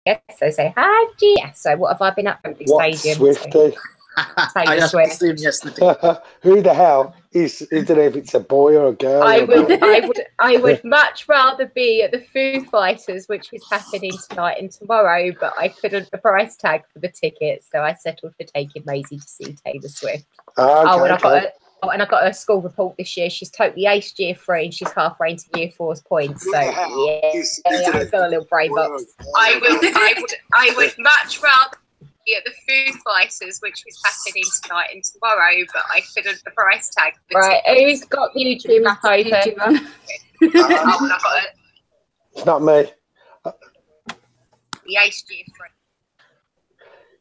Yes, so say hi, G. Yeah, so what have I been up at the stadium? Swifty? I asked the same yesterday. Who the hell is? I don't know if it's a boy or a girl. I would much rather be at the Foo Fighters, which is happening tonight and tomorrow, but I couldn't the price tag for the tickets, so I settled for taking Maisie to see Taylor Swift. And I got her school report this year. She's totally aced year 3 and she's halfway into year 4's points. So yeah, I've got a little brain box. I would much rather be at the Foo Fighters, which is happening tonight and tomorrow, but I couldn't the price tag. Right, who's got the YouTube open? It's not me. The aced year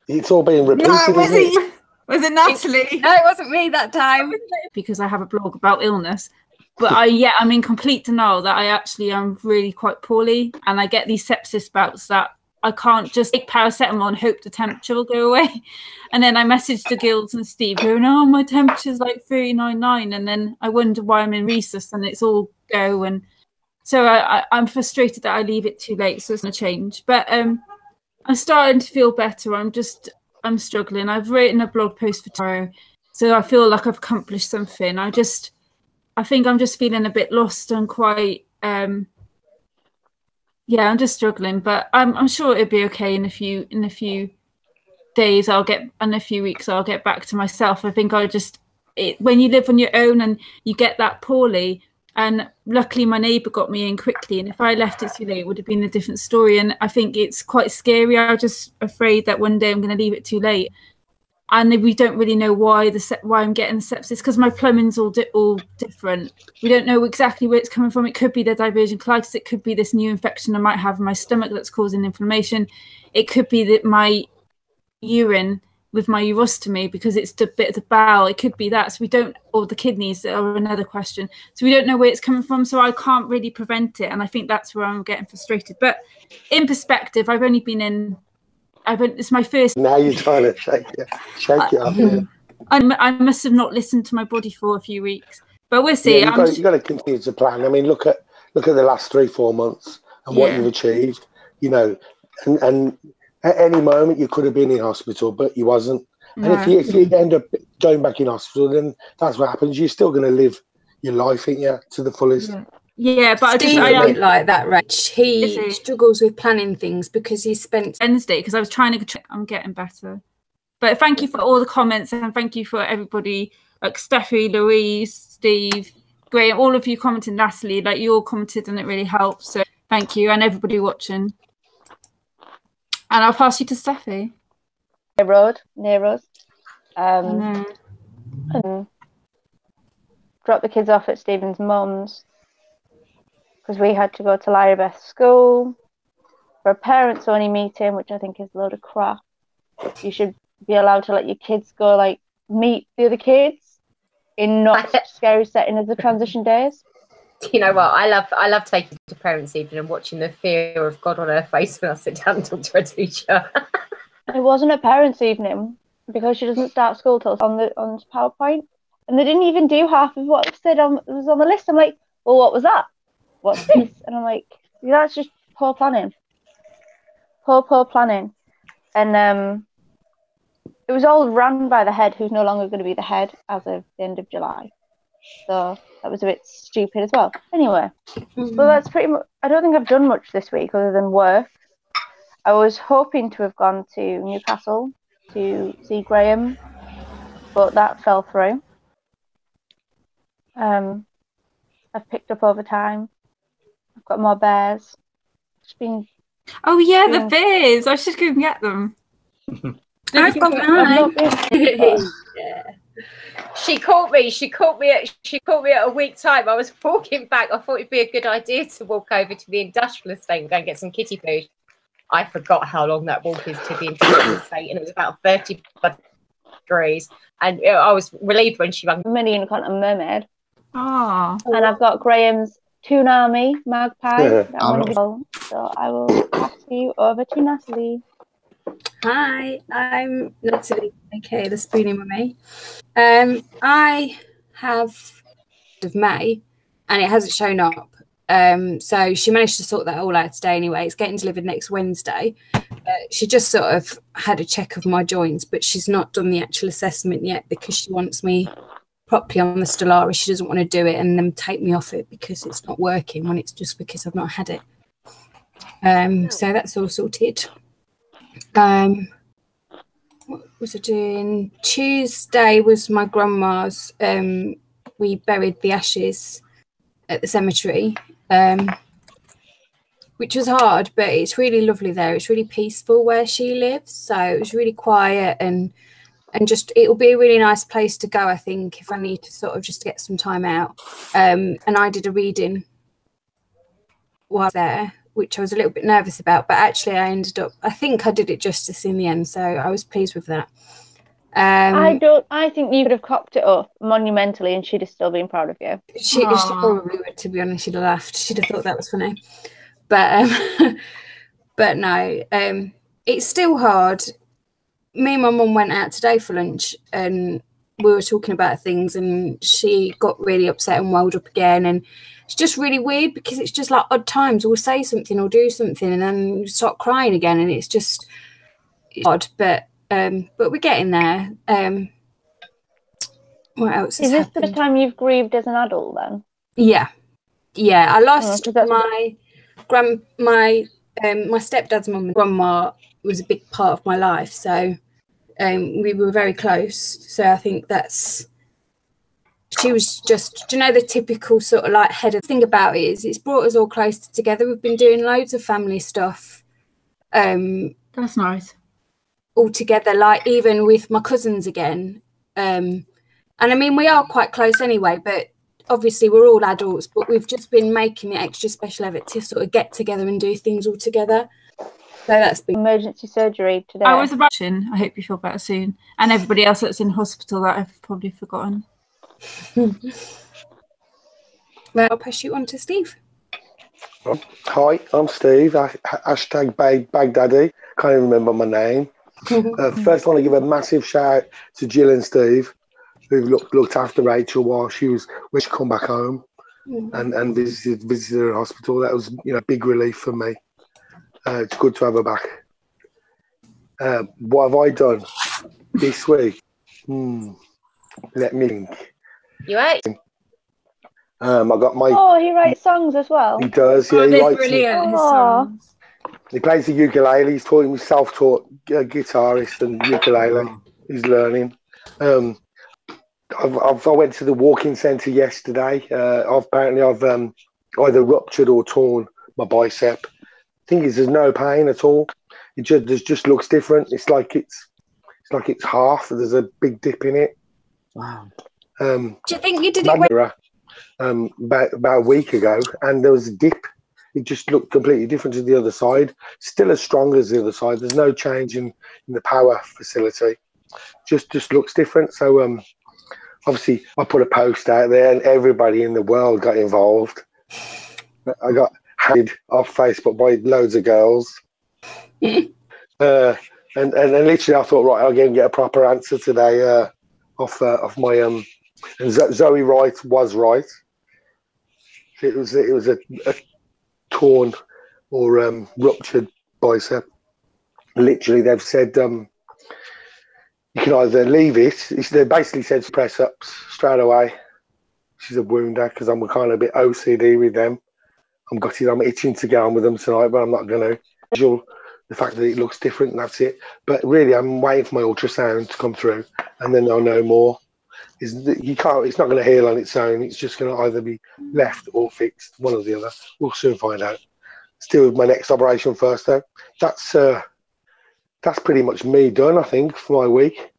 3. It's all being repeated. No, was it Natalie? No, it wasn't me that time. Because I have a blog about illness. But I'm in complete denial that I actually am really quite poorly. And I get these sepsis bouts that I can't just take paracetamol and hope the temperature will go away. And then I message the Gills and Steve going, oh, my temperature's like 39.9. And then I wonder why I'm in resus and it's all go. And so I'm frustrated that I leave it too late. So it's going to change. But I'm starting to feel better. I'm struggling. I've written a blog post for tomorrow, so I feel like I've accomplished something. I think I'm just feeling a bit lost and quite I'm just struggling, but I'm sure it'll be okay in a few days. In a few weeks I'll get back to myself. I think when you live on your own and you get that poorly, and luckily my neighbour got me in quickly, and if I left it too late, it would have been a different story. And I think it's quite scary. I'm just afraid that one day I'm going to leave it too late, and we don't really know why I'm getting the sepsis, because my plumbing's all different. We don't know exactly where it's coming from. It could be the divergent colitis. It could be this new infection I might have in my stomach that's causing inflammation. It could be that my urine with my urostomy, because it's a bit of the bowel. It could be that. So we don't, or the kidneys are another question. So we don't know where it's coming from. So I can't really prevent it. And I think that's where I'm getting frustrated. But in perspective, I've only been in, it's my first. Now you're trying to shake it up. Yeah. I must have not listened to my body for a few weeks, but we'll see. Yeah, you've got to continue to plan. I mean, look at the last 3-4 months and what you've achieved, and at any moment you could have been in hospital, but you wasn't. And if you end up going back in hospital, then that's what happens. You're still going to live your life, ain't you, to the fullest. Yeah, but Steve's a bit like that, Rach. He struggles with planning things because he spent Wednesday, because I was trying to. I'm getting better. But thank you for all the comments, and thank you for everybody, like Steffi, Louise, Steve, Graham, all of you commented, Natalie, like you all commented, and it really helps. So thank you, and everybody watching. And I'll pass you to Steffi. Near us. And drop the kids off at Stephen's mum's because we had to go to Lyribeth's school for a parents-only meeting, which I think is a load of crap. You should be allowed to let your kids go, like, meet the other kids in not such a scary setting as the transition days. You know what? I love taking to parents' evening and watching the fear of God on her face when I sit down and talk to a teacher. It wasn't a parents' evening because she doesn't start school till on PowerPoint, and they didn't even do half of what was on the list. I'm like, well, what was that? What's this? And I'm like, that's just poor planning. Poor planning. And it was all run by the head, who's no longer going to be the head as of the end of July. So that was a bit stupid as well. Anyway, well, that's pretty much. I don't think I've done much this week other than work. I was hoping to have gone to Newcastle to see Graham, but that fell through. I've picked up overtime. I've got more bears. It's been. Oh yeah, the bears! I should go and get them. I've got mine. Yeah. She caught me at a week time. I was walking back. I thought it'd be a good idea to walk over to the industrial estate and go and get some kitty food. I forgot how long that walk is to the industrial estate, and it was about 30 degrees. And I was relieved when she rang. Million Continent Mermaid. Oh. And I've got Graham's Toonami Magpie. So I will pass you over to Natalie. Hi, I'm Natalie, aka the Spoonie Mummy. I have of May, and it hasn't shown up So she managed to sort that all out today anyway. It's getting delivered next Wednesday. She just sort of had a check of my joints, but she's not done the actual assessment yet because she wants me properly on the Stelara. She doesn't want to do it and then take me off it because it's not working when it's just because I've not had it. So that's all sorted. What was I doing? Tuesday was my grandma's. We buried the ashes at the cemetery, which was hard, but it's really lovely there. It's really peaceful where she lives, so it was really quiet and just it'll be a really nice place to go, I think, if I need to sort of just get some time out. And I did a reading while I was there, which I was a little bit nervous about, but actually I think I did it justice in the end, so I was pleased with that. I think you could have cocked it up monumentally and she'd have still been proud of you. She probably would, to be honest. She'd have laughed. She'd have thought that was funny. But but no, it's still hard. Me and my mum went out today for lunch and we were talking about things and she got really upset and welled up again, and it's just really weird because it's just like odd times we'll say something or do something and then start crying again, and it's just odd, but we're getting there. What else is this happened? The first time you've grieved as an adult then? Yeah, I lost my stepdad's mum and grandma was a big part of my life, so we were very close. So I think she was just, do you know, the typical sort of like head of thing about it is it's brought us all closer together. We've been doing loads of family stuff. That's nice. All together, like even with my cousins again. And I mean, we are quite close anyway, but obviously we're all adults, but we've just been making it extra special effort to sort of get together and do things all together. So that's been emergency surgery today. I was about to. I hope you feel better soon. And everybody else that's in hospital that I've probably forgotten. Well, I'll pass you on to Steve. Hi, I'm Steve. Hashtag Baghdaddy. Can't even remember my name. First, I want to give a massive shout out to Jill and Steve, who looked after Rachel when she come back home and visited her in hospital. That was, a big relief for me. It's good to have her back. What have I done this week? Let me think. You ate? I got my. Oh, he writes songs as well. He does. Yeah, they're brilliant. His songs. He plays the ukulele. He's taught him self-taught guitarist and ukulele. He's learning. I went to the walking centre yesterday. I've either ruptured or torn my bicep. Thing is, there's no pain at all. It just looks different. It's like it's half. There's a big dip in it. Wow. Do you think you did it? About a week ago, and there was a dip. It just looked completely different to the other side. Still as strong as the other side. There's no change in the power facility. Just looks different. So obviously I put a post out there, and everybody in the world got involved. I got hated off Facebook by loads of girls. And literally I thought, right, I'll go and get a proper answer today off my and Zoe Wright was right. It was a torn or ruptured bicep. Literally, they've said you can either leave it. They basically said press ups straight away. She's a wounder because I'm kind of a bit OCD with them. I'm itching to get on with them tonight, but I'm not going to. The fact that it looks different, and that's it. But really, I'm waiting for my ultrasound to come through, and then I'll know more. It's not going to heal on its own. It's just going to either be left or fixed, one or the other. We'll soon find out. Still with my next operation first, though. That's pretty much me done, I think, for my week.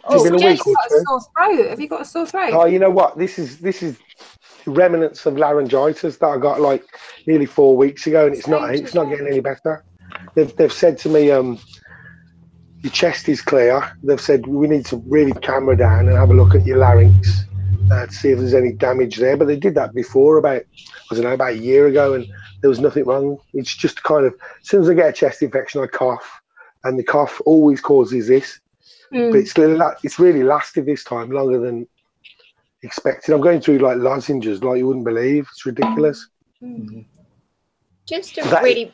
Oh, have you got a sore throat? Have you got a sore throat? Oh, you know what? This is remnants of laryngitis that I got like nearly 4 weeks ago, and it's not getting any better. They've said to me, your chest is clear. They've said we need to really camera down and have a look at your larynx to see if there's any damage there. But they did that before about a year ago, and there was nothing wrong. It's just kind of, as soon as I get a chest infection, I cough, and the cough always causes this. But it's really lasted this time longer than expected. I'm going through like lozenges like you wouldn't believe. It's ridiculous. Just a So really.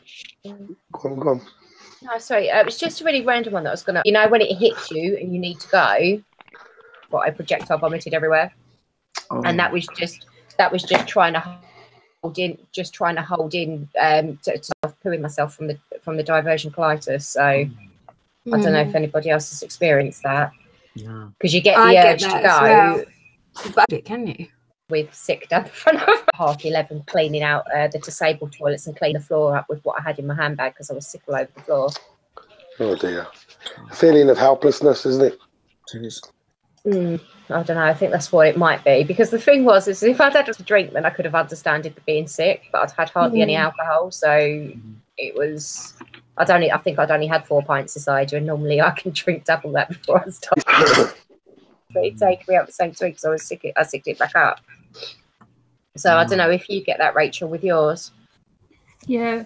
Go on. No, sorry. It's just a really random one that I was gonna. You know, when it hits you and you need to go, what I projectile vomited everywhere, and that was just trying to hold in, to pooing myself from the diversion colitis. So I don't know if anybody else has experienced that. Because you get the urge to go. But can you? With sick down the front of 11:30 cleaning out the disabled toilets and clean the floor up with what I had in my handbag because I was sick all over the floor. Oh dear. A feeling of helplessness, isn't it? It is. I don't know. I think that's what it might be. Because the thing is if I'd had a drink, then I could have understood the being sick, but I'd had hardly any alcohol. So it was, I think I'd only had 4 pints of cider, and normally I can drink double that before I start. But it'd take me up the same time because I sicked it back up. So I don't know if you get that, Rachel, with yours. Yeah.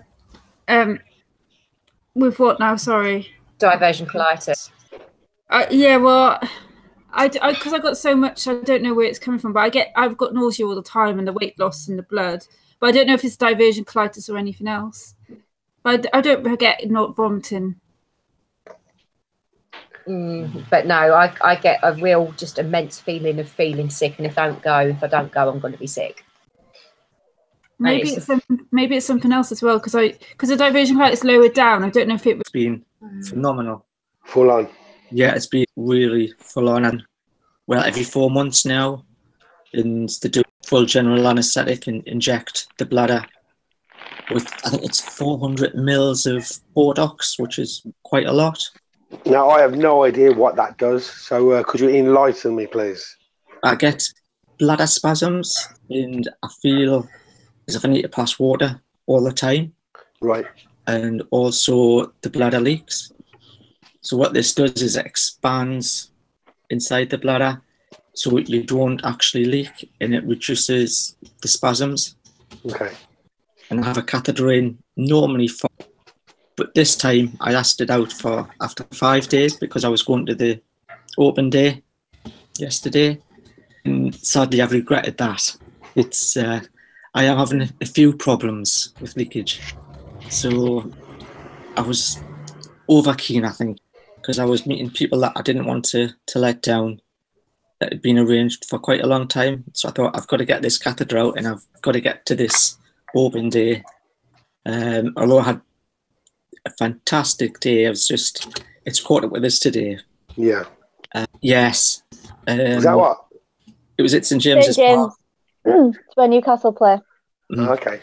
With what now? Sorry. Diversion colitis. Yeah. Well, because I got so much, I don't know where it's coming from. But I've got nausea all the time and the weight loss and the blood. But I don't know if it's diversion colitis or anything else. But I don't get not vomiting. But no, I get a real just immense feeling of feeling sick, and if I don't go, I'm going to be sick. Maybe it's something else as well because the diversion colitis lowered down. I don't know if it's been phenomenal. Full on. Yeah, it's been really full on, and well, every 4 months now, and they do full general anaesthetic and inject the bladder with, I think it's 400 mils of Botox, which is quite a lot. Now, I have no idea what that does, so could you enlighten me, please? I get bladder spasms, and I feel as if I need to pass water all the time. Right. And also the bladder leaks. So what this does is it expands inside the bladder, so you don't actually leak, and it reduces the spasms. Okay. And I have a catheter in normally but this time I asked it out for after 5 days because I was going to the open day yesterday, and sadly I've regretted that. It's I am having a few problems with leakage, so I was over keen, I think, because I was meeting people that I didn't want to let down, that had been arranged for quite a long time. So I thought, I've got to get this catheter out and I've got to get to this open day. Although I had a fantastic day, it's caught up with us today. Yeah. Yes. Is that what? It was at St James's Park. It's where Newcastle play. Okay.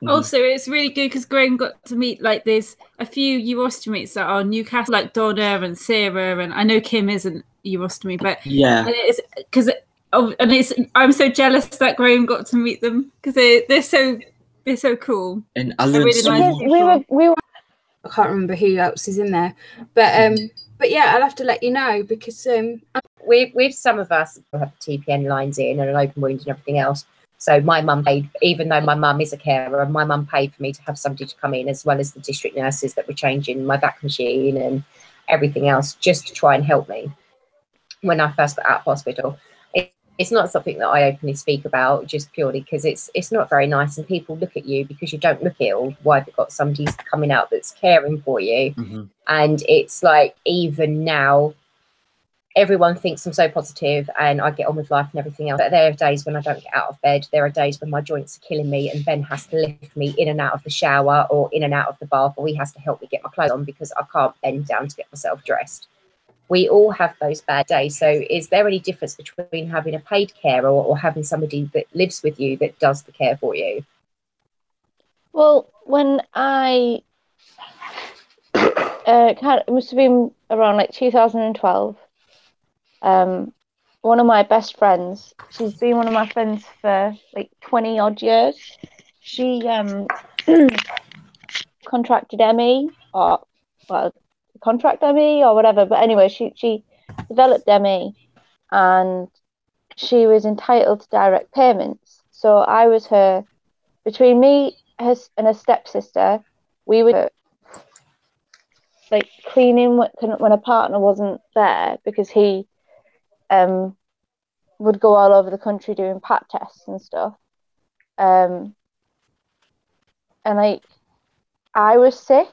Also, it's really good because Graham got to meet, like, there's a few urostomies that are Newcastle, like Donna and Sarah, and I know Kim isn't urostomy, but yeah, and it's because I'm so jealous that Graham got to meet them because they're so cool. And I learned so much. We were. I can't remember who else is in there, but yeah, I'll have to let you know because with some of us have TPN lines in and an open wound and everything else. So my mum paid, even though my mum is a carer, my mum paid for me to have somebody to come in, as well as the district nurses that were changing my vac machine and everything else, just to try and help me when I first got out of hospital. It's not something that I openly speak about, just purely because it's not very nice, and people look at you because you don't look ill. Why they've got somebody coming out that's caring for you, and it's like, even now, everyone thinks I'm so positive and I get on with life and everything else. But there are days when I don't get out of bed. There are days when my joints are killing me and Ben has to lift me in and out of the shower or in and out of the bath, or he has to help me get my clothes on because I can't bend down to get myself dressed. We all have those bad days. So is there any difference between having a paid carer or having somebody that lives with you that does the care for you? Well, when I it must have been around like 2012. One of my best friends, she's been one of my friends for like 20 odd years. She contracted ME or whatever, but anyway, she developed ME and she was entitled to direct payments. So I was between me and her stepsister, we were like cleaning when a partner wasn't there because he would go all over the country doing pap tests and stuff. And like, I was sick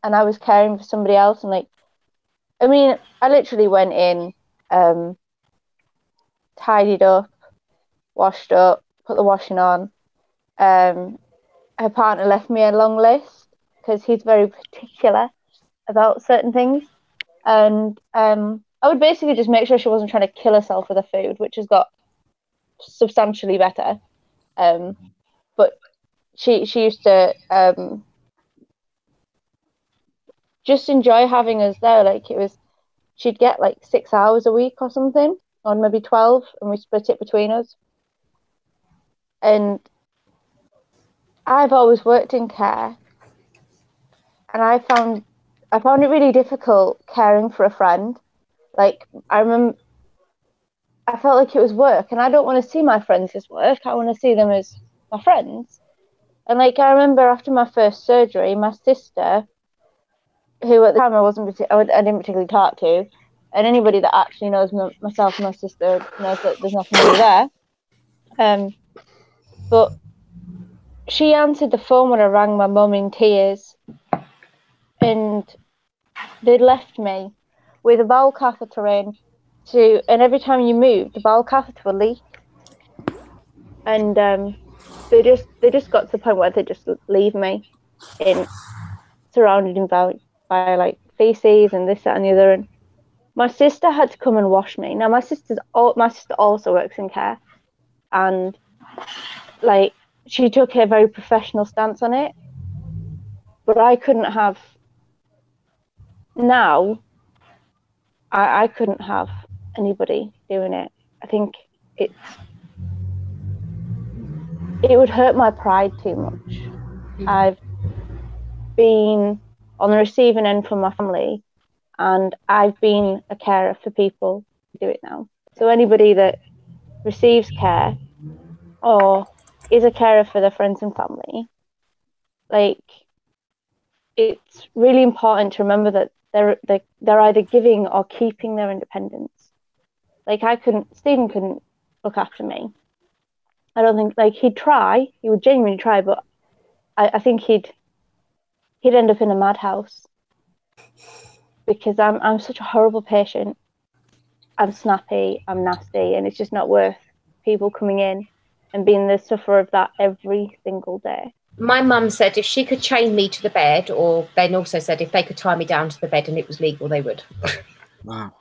and I was caring for somebody else, and like, I mean, I literally went in, tidied up, washed up, put the washing on. Her partner left me a long list because he's very particular about certain things, and I would basically just make sure she wasn't trying to kill herself with her food, which has got substantially better. But she used to just enjoy having us there. Like, it was, she'd get like 6 hours a week or something, or maybe 12, and we split it between us. And I've always worked in care, and I found it really difficult caring for a friend. Like, I remember, I felt like it was work, and I don't want to see my friends as work. I want to see them as my friends. And like, I remember after my first surgery, my sister, who at the time I didn't particularly talk to, and anybody that actually knows myself and my sister knows that there's nothing really there. But she answered the phone when I rang my mum in tears, and they'd left me with a bowel catheter in, and every time you moved, the bowel catheter would leak. And they just got to the point where they just leave me surrounded by like feces and this, that, and the other. And my sister had to come and wash me. Now my sister also works in care, and like, she took a very professional stance on it, but I couldn't have. Now I couldn't have anybody doing it. I think it would hurt my pride too much. I've been on the receiving end from my family, and I've been a carer for people who do it now. So anybody that receives care or is a carer for their friends and family, like, it's really important to remember that they're either giving or keeping their independence. Like, Stephen couldn't look after me. I don't think, like, he would genuinely try, but I think he'd end up in a madhouse, because I'm such a horrible patient. I'm snappy, I'm nasty, and it's just not worth people coming in and being the sufferer of that every single day. My mum said if she could chain me to the bed, or then also said if they could tie me down to the bed and it was legal, they would. Wow.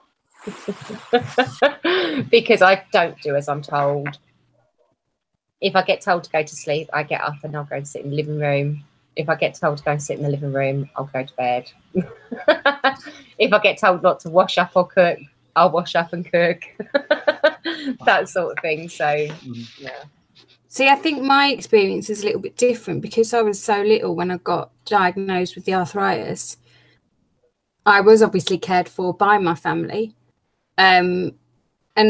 Because I don't do as I'm told. If I get told to go to sleep, I get up and I'll go and sit in the living room. If I get told to go and sit in the living room, I'll go to bed. If I get told not to wash up or cook, I'll wash up and cook. That sort of thing. So, yeah. See, I think my experience is a little bit different, because I was so little when I got diagnosed with the arthritis. I was obviously cared for by my family. And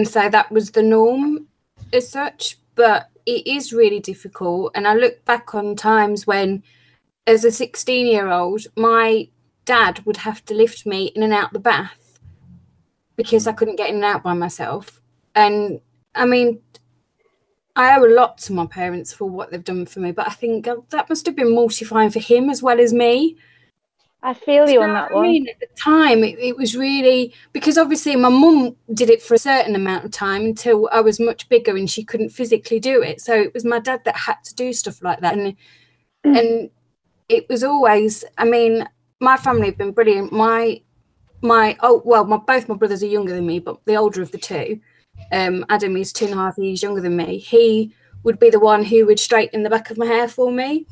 so that was the norm as such. But it is really difficult. And I look back on times when, as a 16-year-old, my dad would have to lift me in and out the bath because I couldn't get in and out by myself. And I mean, I owe a lot to my parents for what they've done for me, but I think that must have been mortifying for him as well as me. I feel you on that one. I mean, at the time, it was really, because obviously my mum did it for a certain amount of time until I was much bigger and she couldn't physically do it. So it was my dad that had to do stuff like that. And it was always, I mean, my family have been brilliant. Both my brothers are younger than me, but the older of the two, Adam is 2.5 years younger than me. He would be the one who would straighten the back of my hair for me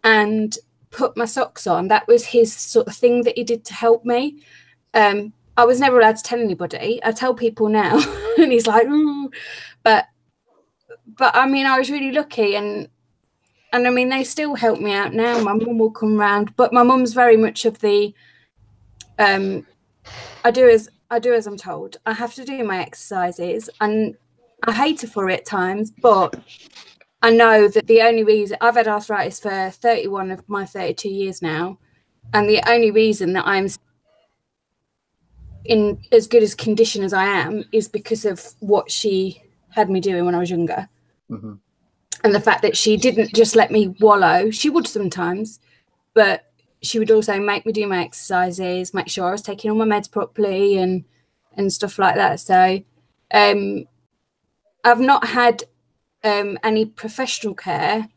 and put my socks on. That was his sort of thing that he did to help me. I was never allowed to tell anybody. I tell people now, and he's like, ooh. But I mean, I was really lucky, and I mean, they still help me out now. My mum will come round, but my mum's very much of the I do as I'm told. I have to do my exercises, and I hate her for it at times, but I know that the only reason I've had arthritis for 31 of my 32 years now, and the only reason that in as good as condition as I am is because of what she had me doing when I was younger. Mm-hmm. And the fact that she didn't just let me wallow. She would sometimes, but she would also make me do my exercises, make sure I was taking all my meds properly and stuff like that. So I've not had any professional care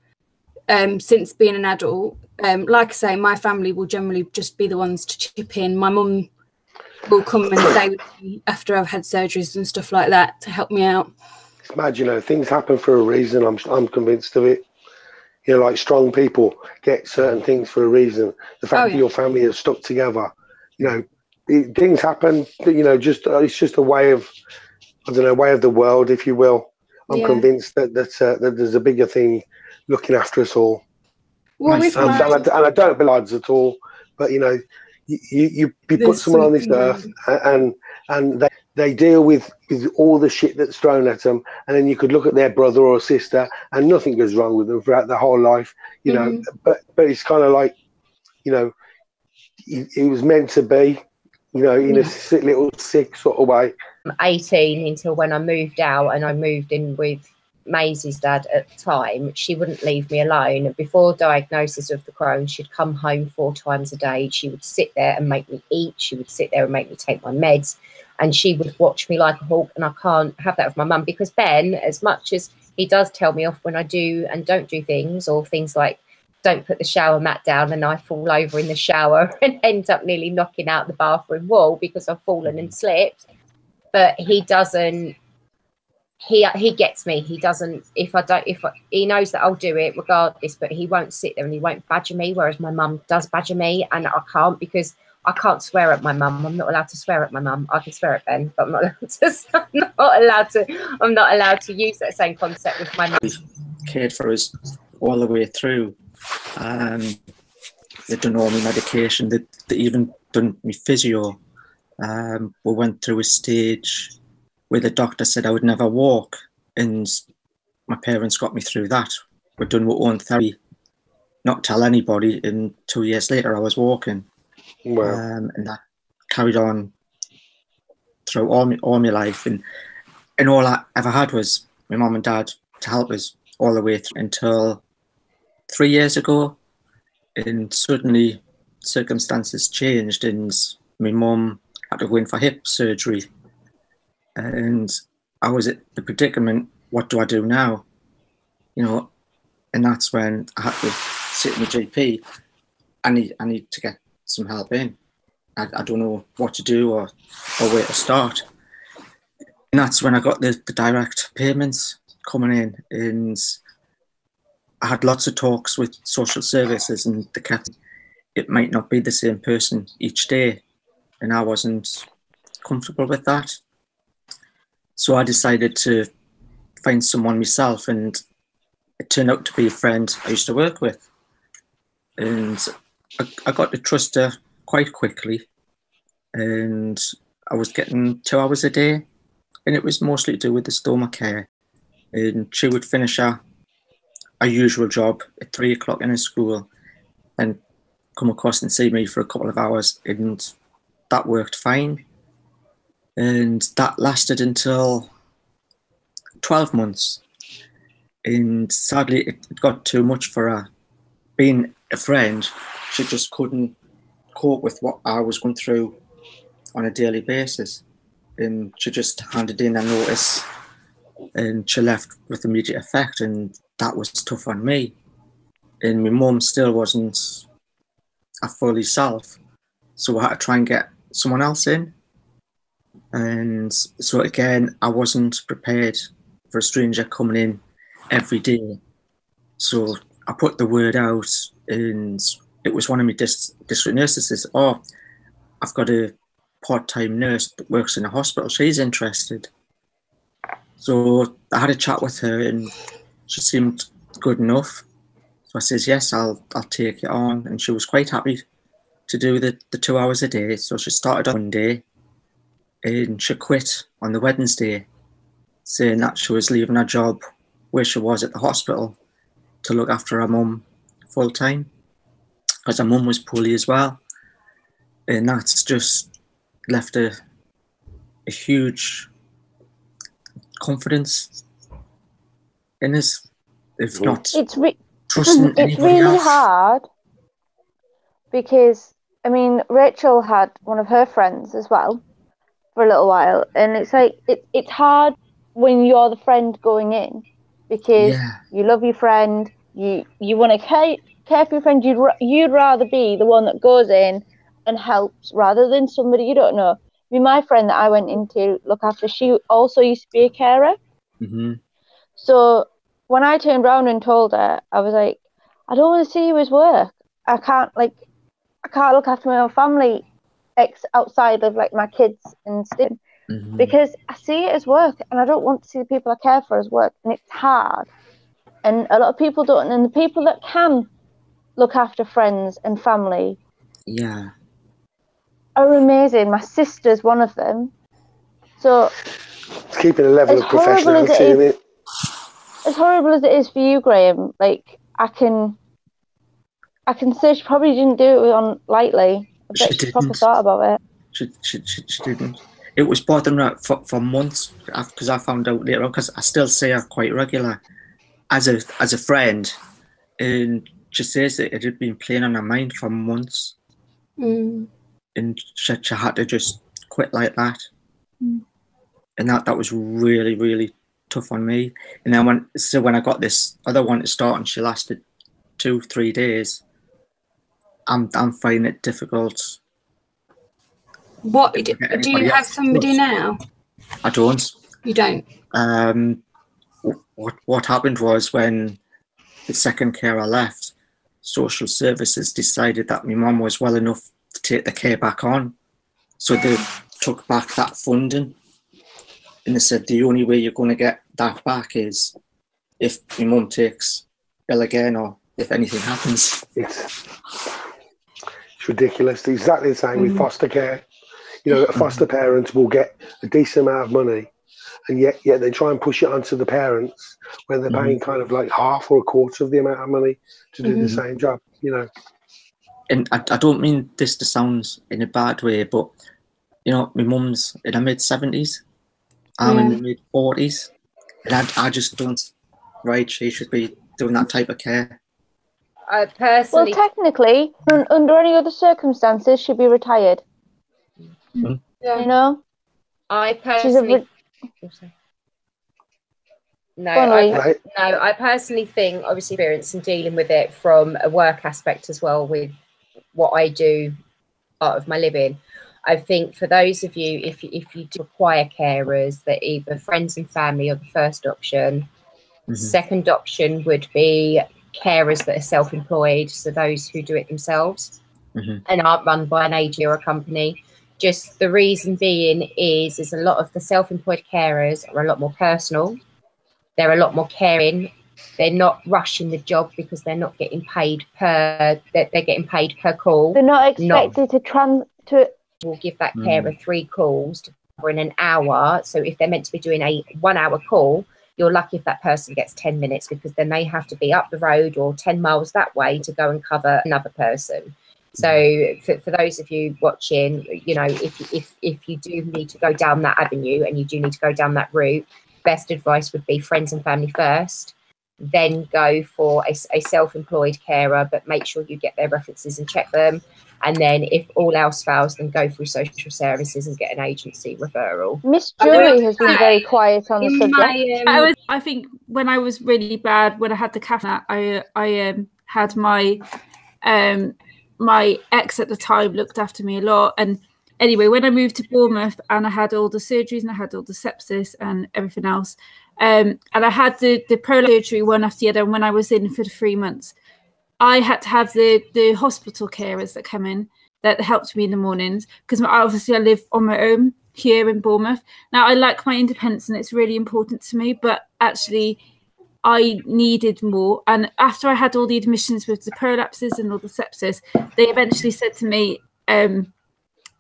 since being an adult. Like I say, my family will generally just be the ones to chip in. My mum will come and stay with me after I've had surgeries and stuff like that to help me out. It's mad, you know, things happen for a reason. I'm convinced of it. You know, like strong people get certain things for a reason. The fact that your family is stuck together, you know, things happen. You know, just it's just a way of, I don't know, way of the world, if you will. I'm convinced that that there's a bigger thing looking after us all. Well, and I don't believe odds at all, but you know, you put someone on this earth and they deal with all the shit that's thrown at them, and then you could look at their brother or sister and nothing goes wrong with them throughout their whole life, you know. But it's kind of like, you know, it was meant to be, you know, in a little sick sort of way. 18 until when I moved out, and I moved in with Maisie's dad at the time. She wouldn't leave me alone. Before diagnosis of the Crohn's, she'd come home 4 times a day. She would sit there and make me eat. She would sit there and make me take my meds, and she would watch me like a hawk. And I can't have that with my mum, because Ben, as much as he does tell me off when I do and don't do things, or things like don't put the shower mat down and I fall over in the shower and end up nearly knocking out the bathroom wall because I've fallen and slipped, but he doesn't. He gets me. He doesn't. He knows that I'll do it regardless, but he won't sit there and he won't badger me. Whereas my mum does badger me, and I can't, because I can't swear at my mum. I'm not allowed to swear at my mum. I can swear at Ben, but I'm not allowed to. I'm not allowed to use that same concept with my mum. Cared for us all the way through. They've done all my medication. They even done my physio. We went through a stage where the doctor said I would never walk, and my parents got me through that. We'd done our own therapy, not tell anybody, and 2 years later I was walking. Wow. And that carried on through all my life, and all I ever had was my mum and dad to help us all the way through, until 3 years ago, and suddenly circumstances changed, and my mum had to go in for hip surgery. And I was at the predicament, what do I do now? You know, and that's when I had to sit in the GP. I need to get some help in. I don't know what to do or where to start. And that's when I got the direct payments coming in, and I had lots of talks with social services, and they kept, it might not be the same person each day, and I wasn't comfortable with that. So I decided to find someone myself, and it turned out to be a friend I used to work with. And I got to trust her quite quickly, and I was getting 2 hours a day, and it was mostly to do with the stoma care. And she would finish her usual job at 3 o'clock in a school and come across and see me for a couple of hours, and that worked fine. And that lasted until 12 months. And sadly, it got too much for her. Being a friend, she just couldn't cope with what I was going through on a daily basis. And she just handed in a notice, and she left with immediate effect, and that was tough on me. And my mum still wasn't a fully self, so I had to try and get someone else in. And so again, I wasn't prepared for a stranger coming in every day. So I put the word out, and it was one of my district nurses says, oh, I've got a part-time nurse that works in a hospital, she's interested. So I had a chat with her, and she seemed good enough. So I says, yes, I'll take it on. And she was quite happy to do the 2 hours a day. So she started on Monday, and she quit on the Wednesday, saying that she was leaving her job where she was at the hospital to look after her mum full time, because her mum was poorly as well. And that's just left a a huge confidence in us, if not trusting anybody it's really else. hard because, I mean, Rachel had one of her friends as well for a little while, and it's like it's hard when you're the friend going in because you love your friend, you want to care for your friend. You'd rather be the one that goes in and helps rather than somebody you don't know. I mean, my friend that I went in to look after, she also used to be a carer. Mm-hmm. So when I turned around and told her, I was like, I don't want to see you as work. I can't look after my own family outside of like my kids and stuff, because I see it as work and I don't want to see the people I care for as work, and it's hard. And a lot of people don't, and the people that can look after friends and family are amazing. My sister's one of them. So it's keeping a level of professionality in it. As horrible as it is for you, Graham, like I can say she probably didn't do it on lightly. I bet she proper thought about it. She didn't. It was bothering her for months, because I found out later on, because I still see her quite regular as a friend, and she says that it had been playing on her mind for months, and she had to just quit like that, and that was really, really tough on me. And then when I got this other one to start, and she lasted 2-3 days, I'm finding it difficult. What do you have somebody now? I don't. You don't. What happened was, when the second carer left, social services decided that my mum was well enough to take the care back on, so they took back that funding, and they said the only way you're going to get that back is if my mum takes ill again, or if anything happens. It's ridiculous. It's exactly the same with foster care. You know, a foster parent will get a decent amount of money, and yet they try and push it onto the parents when they're paying kind of like half or a quarter of the amount of money to do the same job, you know. And I don't mean this to sound in a bad way, but, you know, my mum's in her mid-70s, I'm in my mid-40s, and I just don't, she should be doing that type of care. I personally... Well, technically, under any other circumstances, she'd be retired. You know? I personally... I personally think, obviously, experience in dealing with it from a work aspect as well, with what I do, part of my living. I think for those of you, if you do require carers, that either friends and family are the first option. Second option would be carers that are self-employed, so those who do it themselves and aren't run by an agency or a company. Just the reason being is a lot of the self-employed carers are a lot more personal. They're a lot more caring. They're not rushing the job because they're not getting paid they're getting paid per call. They're not expected to We'll give that carer 3 calls to cover in an hour. So if they're meant to be doing a 1-hour call, you're lucky if that person gets 10 minutes, because then they have to be up the road or 10 miles that way to go and cover another person. So for those of you watching, you know, if you do need to go down that avenue and you do need to go down that route, best advice would be friends and family first, then go for a self-employed carer, but make sure you get their references and check them. And then if all else fails, then go through social services and get an agency referral. Miss Julie has been very quiet on the subject. I think when I was really bad, when I had the catheter, I had my my ex at the time looked after me a lot. And anyway, when I moved to Bournemouth and I had all the surgeries and I had all the sepsis and everything else, and I had the prolapse surgery one after the other, and when I was in for the 3 months, I had to have the hospital carers that come in that helped me in the mornings, because obviously I live on my own here in Bournemouth. Now, I like my independence and it's really important to me, but actually I needed more. And after I had all the admissions with the prolapses and all the sepsis, they eventually said to me,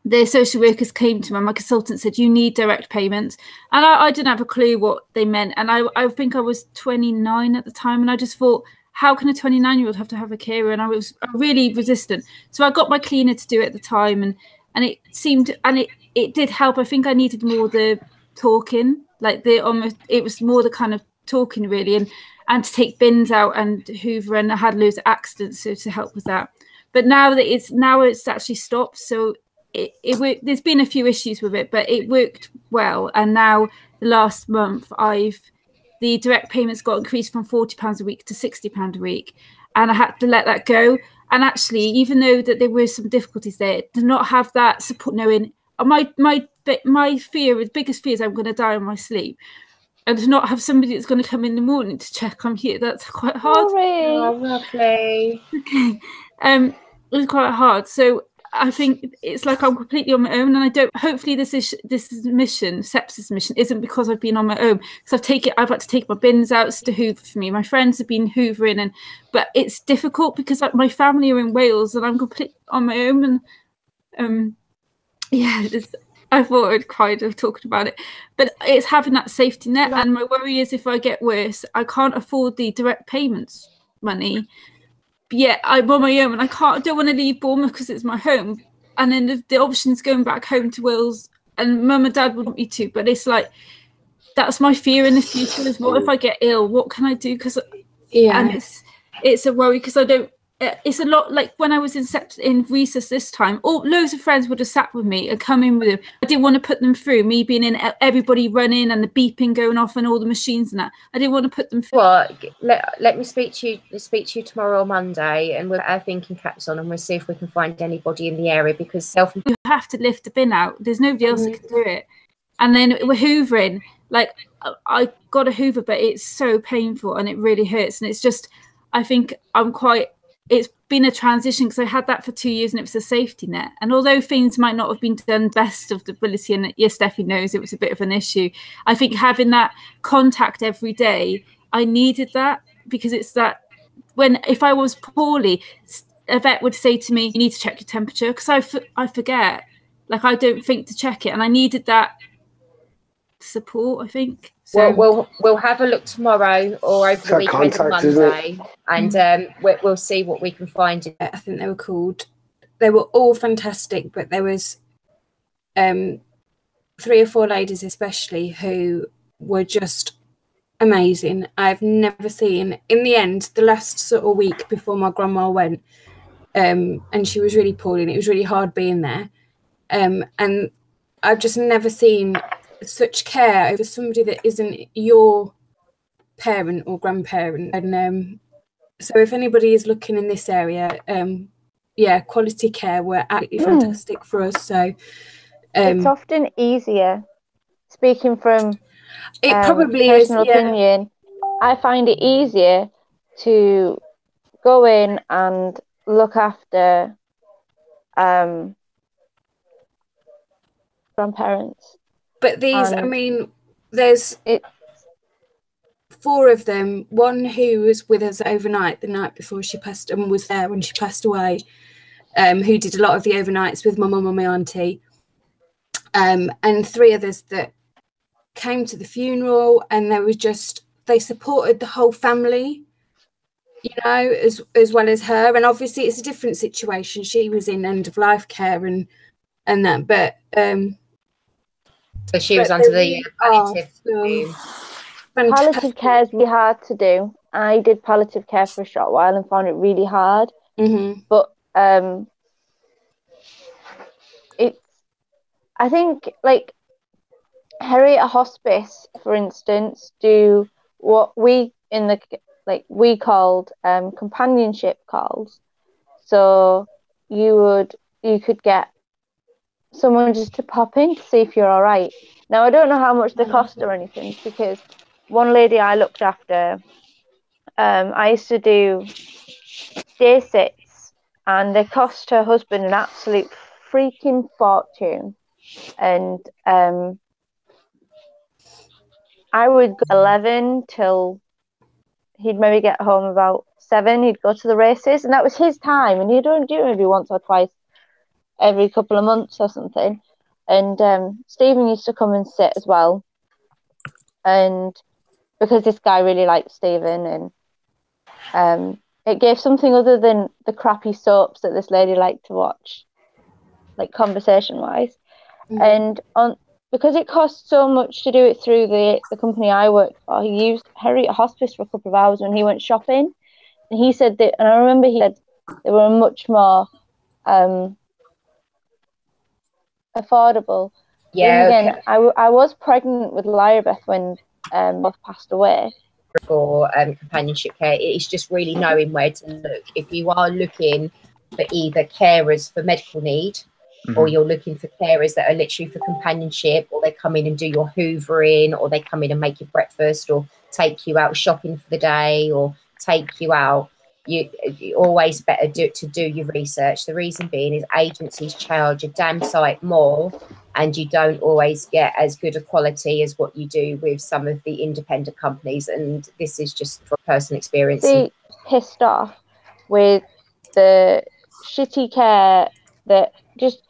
the social workers came to me, my consultant said, you need direct payments. And I didn't have a clue what they meant. And I think I was 29 at the time. And I just thought, how can a 29-year-old have to have a carer? And I was really resistant. So I got my cleaner to do it at the time. And it seemed, and it did help. I think I needed more the talking, like it was more the kind of talking really, and to take bins out and hoover, and I had loads of accidents, so to help with that. But now it's actually stopped, so it worked. There's been a few issues with it, but it worked well. And now last month the direct payments got increased from £40 a week to £60 a week, and I had to let that go. And actually, even though that there were some difficulties there, to not have that support, knowing my fear, the biggest fear is I'm going to die in my sleep, and to not have somebody that's going to come in the morning to check I'm here, that's quite hard. Oh, lovely. Okay. It's quite hard. So I think it's like I'm completely on my own, and I don't. Hopefully, this sepsis mission, isn't because I've been on my own. Because I've had to take my bins out to hoover for me. My friends have been hoovering, but it's difficult because my family are in Wales, and I'm completely on my own. And I thought I'd kind of talked about it, but it's having that safety net. And my worry is if I get worse, I can't afford the direct payments money. Yeah, I'm on my own, and I don't want to leave Bournemouth because it's my home. And then the option's going back home to Wales, and Mum and Dad would want me to, but it's like, that's my fear in the future is, what if I get ill? What can I do? And it's a worry because I don't. It's a lot like when I was in recess this time. Loads of friends would have sat with me and come in with them. I didn't want to put them through me being in, everybody running and the beeping going off and all the machines and that. I didn't want to put them through. Well, let me speak to you tomorrow or Monday, and we'll put our thinking caps on, and we'll see if we can find anybody in the area, because you have to lift the bin out. There's nobody else that can do it. And then we're hoovering. Like, I got a hoover, but it's so painful and it really hurts. And it's just, I think it's been a transition because I had that for 2 years and it was a safety net. And although things might not have been done best of the ability, and yes, Steffi knows it was a bit of an issue, I think having that contact every day, I needed that, because it's that if I was poorly, a vet would say to me, you need to check your temperature, because I forget. Like, I don't think to check it, and I needed that support, I think. So we'll have a look tomorrow or over the weekend on Monday, and we'll see what we can find. I think they were all fantastic, but there was 3 or 4 ladies especially who were just amazing. I've never seen, in the end, the last sort of week before my grandma went, and she was really poorly and it was really hard being there, and I've just never seen such care over somebody that isn't your parent or grandparent. And so if anybody is looking in this area, quality care were absolutely fantastic for us. So it's often easier, speaking from it probably personal is, opinion, I find it easier to go in and look after grandparents. But these, I mean, there's 4 of them. One who was with us overnight the night before she passed, and was there when she passed away, who did a lot of the overnights with my mum and my auntie, and 3 others that came to the funeral, and they supported the whole family, you know, as well as her. And obviously it's a different situation. She was in end of life care and that, but so she was under the palliative. Palliative care is really hard to do. I did palliative care for a short while and found it really hard. But I think, like, Henrietta Hospice, for instance, do what we called companionship calls. So you could get someone just to pop in to see if you're all right. Now, I don't know how much they cost or anything, because one lady I looked after, I used to do day sits, and they cost her husband an absolute freaking fortune. And I would go 11 till he'd maybe get home about 7. He'd go to the races, and that was his time, and he'd only do it maybe once or twice every couple of months or something. And Stephen used to come and sit as well, and because this guy really liked Stephen, and it gave something other than the crappy soaps that this lady liked to watch, like conversation wise. And because it costs so much to do it through the company I worked for, he used Harriet Hospice for a couple of hours when he went shopping. And he said that, and I remember he said they were much more affordable. Yeah. Again, okay. I was pregnant with Lyra when both passed away. For companionship care, it's just really knowing where to look. If you are looking for either carers for medical need, or you're looking for carers that are literally for companionship, or they come in and do your hoovering, or they come in and make your breakfast, or take you out shopping for the day, or take you out, you always better to do your research. The reason being is agencies charge a damn sight more, and you don't always get as good a quality as what you do with some of the independent companies. And this is just from personal experience. Be pissed off with the shitty care that just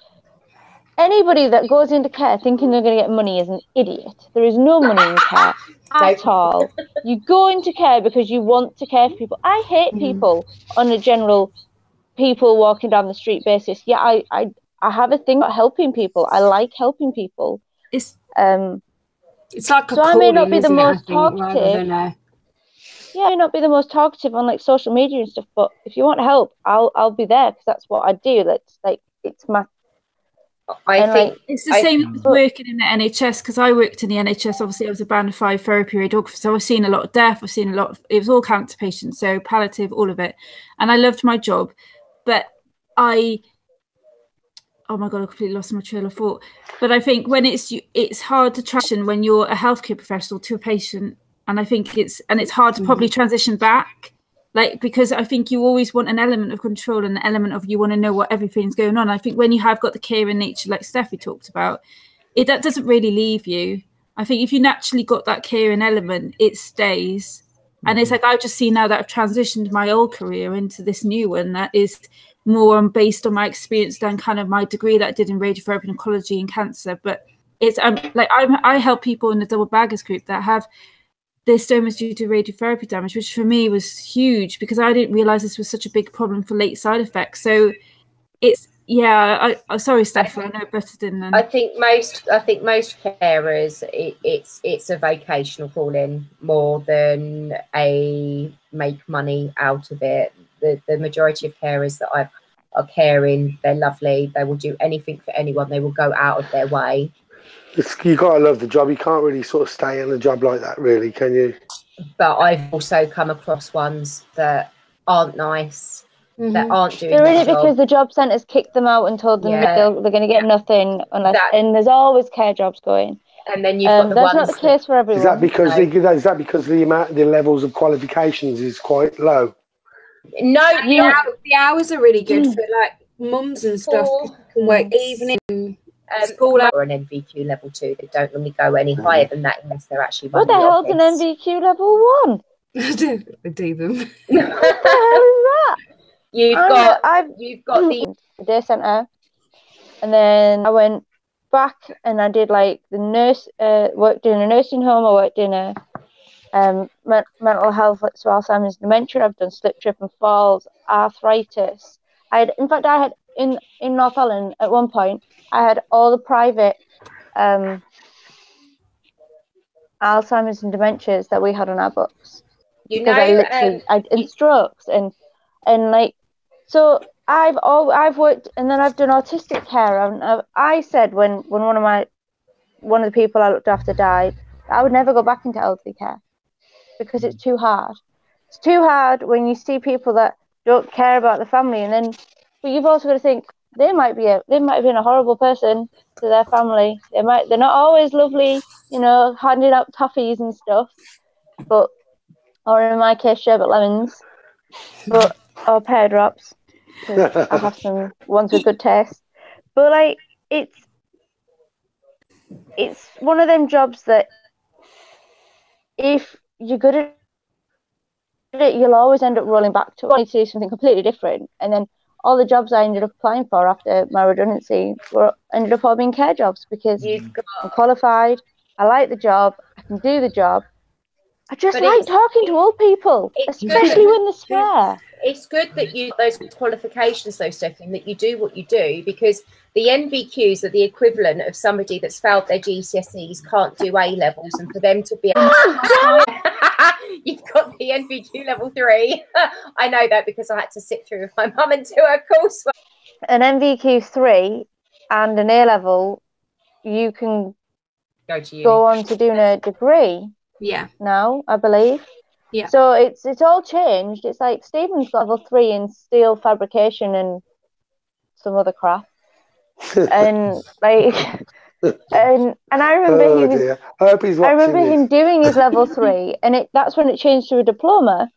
anybody that goes into care thinking they're going to get money is an idiot. There is no money in care at all. You go into care because you want to care for people. I hate people on a general people walking down the street basis. Yeah, I have a thing about helping people. I like helping people. It's like a so calling, I may not be the most talkative. Yeah, I may not be the most talkative on like social media and stuff, but if you want help, I'll be there because that's what I do. That's like it's my. I think it's the same as working in the NHS, because I worked in the NHS. Obviously, I was a band 5 therapy radiographer, so I've seen a lot of death. I've seen a lot of, it was all cancer patients, so palliative, all of it, and I loved my job. But oh my god, I completely lost my trail of thought. But I think when it's hard to transition when you're a healthcare professional to a patient, and I think it's hard to probably transition back. Like, because I think you always want an element of control and an element of you want to know what everything's going on. I think when you have got the care in nature, like Steffi talked about, that doesn't really leave you. I think if you naturally got that caring element, it stays. And it's like, I just see now that I've transitioned my old career into this new one that is more based on my experience than kind of my degree that I did in radiotherapy and oncology and cancer. But it's like I help people in the double baggers group that have their stomas due to radiotherapy damage, which for me was huge because I didn't realize this was such a big problem for late side effects. So it's, yeah, I'm sorry, Steph, I know better than I think most carers, it's a vocational calling more than a make money out of it. The majority of carers that are caring, they're lovely. They will do anything for anyone. They will go out of their way. You gotta love the job. You can't really sort of stay in a job like that, really, can you? But I've also come across ones that aren't nice, that aren't doing. They're in it because the job centres kicked them out and told them that they're going to get nothing unless. And there's always care jobs going. And then you've got the that's ones not the case for everyone. Is that because the levels of qualifications is quite low? No, the hours are really good for like mums and stuff. Can work evening. School or an NVQ level 2. They don't normally go any higher than that unless they're actually. What the hell's an NVQ level 1? I do them. What the hell is that? You've got the day centre, and then I went back and I did like the nurse. Worked in a nursing home. I worked in a mental health, like so Alzheimer's, dementia. I've done slip, trip, and falls, arthritis. I had in Northumberland at one point. I had all the private Alzheimer's and dementias that we had on our books. And strokes and like, so I've worked, and then I've done autistic care. I said when one of the people I looked after died, I would never go back into elderly care because it's too hard. It's too hard when you see people that don't care about the family, and then, but you've also got to think, they might have been a horrible person to their family. They're not always lovely, handing out toffees and stuff, or in my case, sherbet lemons, or pear drops, because I have some ones with good taste. But like, it's one of them jobs that if you're good at it, you'll always end up rolling back to do something completely different, and then all the jobs I ended up applying for after my redundancy ended up all being care jobs because I'm qualified, I like the job, I can do the job. I just like talking to old people, especially when they swear. It's good that you those qualifications, though, Stephanie, that you do what you do, because The NVQs are the equivalent of somebody that's failed their GCSEs, can't do A levels, and for them to be you've got the NVQ level 3. I know that because I had to sit through with my mum and do her course. An NVQ 3 and an A level, you can go on to doing a degree. Yeah. Now, I believe. Yeah. So it's all changed. It's like Stephen's got level 3 in steel fabrication and some other crap. And like and I remember I remember him doing his level 3, and that's when it changed to a diploma.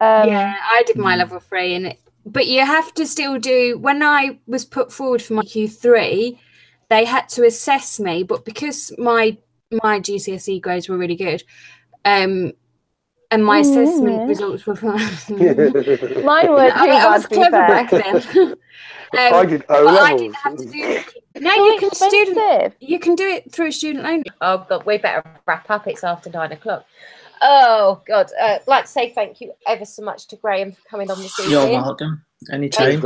Yeah, I did my level 3, but you have to still do. When I was put forward for my Q3, they had to assess me, but because my GCSE grades were really good, and my assessment results were fine. Mine were too bad. I was clever back then. I did O levels. I didn't have to do. No, you can do it through student loan. Oh God, we better wrap up. It's after 9 o'clock. Oh God, I'd like to say thank you ever so much to Graham for coming on this evening. You're welcome. Anytime.